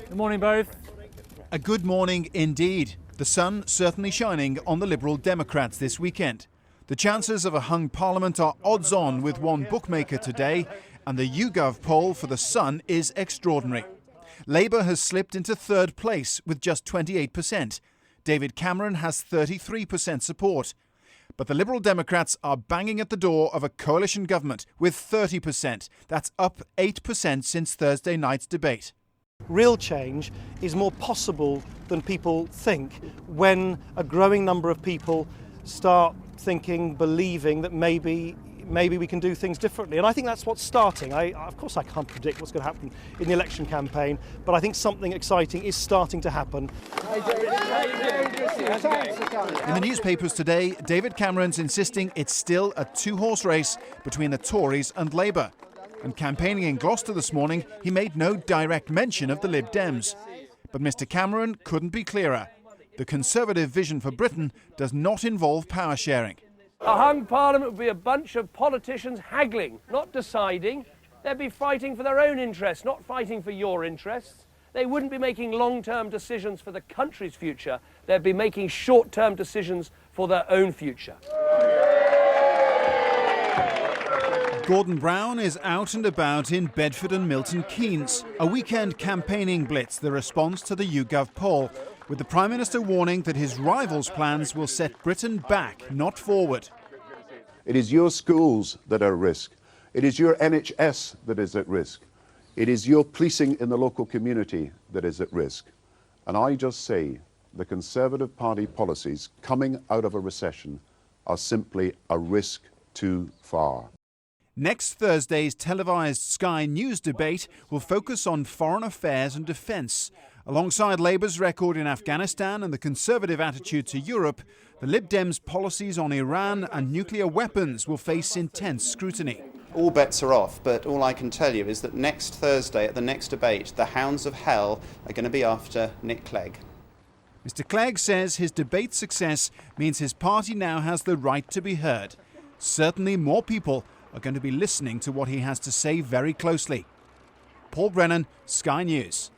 Good morning, both. A good morning indeed. The sun certainly shining on the Liberal Democrats this weekend. The chances of a hung parliament are odds on with one bookmaker today, and the YouGov poll for the Sun is extraordinary. Labour has slipped into third place with just 28%. David Cameron has 33% support. But the Liberal Democrats are banging at the door of a coalition government with 30%. That's up 8% since Thursday night's debate. Real change is more possible than people think when a growing number of people start thinking, believing that maybe we can do things differently. And I think that's what's starting. Of course I can't predict what's going to happen in the election campaign, but I think something exciting is starting to happen. In the newspapers today, David Cameron's insisting it's still a two-horse race between the Tories and Labour. And campaigning in Gloucester this morning, he made no direct mention of the Lib Dems. But Mr Cameron couldn't be clearer. The Conservative vision for Britain does not involve power sharing. A hung parliament would be a bunch of politicians haggling, not deciding. They'd be fighting for their own interests, not fighting for your interests. They wouldn't be making long-term decisions for the country's future. They'd be making short-term decisions for their own future. Gordon Brown is out and about in Bedford and Milton Keynes. A weekend campaigning blitz, the response to the YouGov poll, with the Prime Minister warning that his rivals' plans will set Britain back, not forward. It is your schools that are at risk. It is your NHS that is at risk. It is your policing in the local community that is at risk. And I just say the Conservative Party policies coming out of a recession are simply a risk too far. Next Thursday's televised Sky News debate will focus on foreign affairs and defence. Alongside Labour's record in Afghanistan and the Conservative attitude to Europe, the Lib Dems' policies on Iran and nuclear weapons will face intense scrutiny. All bets are off, but all I can tell you is that next Thursday at the next debate, the hounds of hell are going to be after Nick Clegg. Mr Clegg says his debate success means his party now has the right to be heard. Certainly more people are going to be listening to what he has to say very closely. Paul Brennan, Sky News.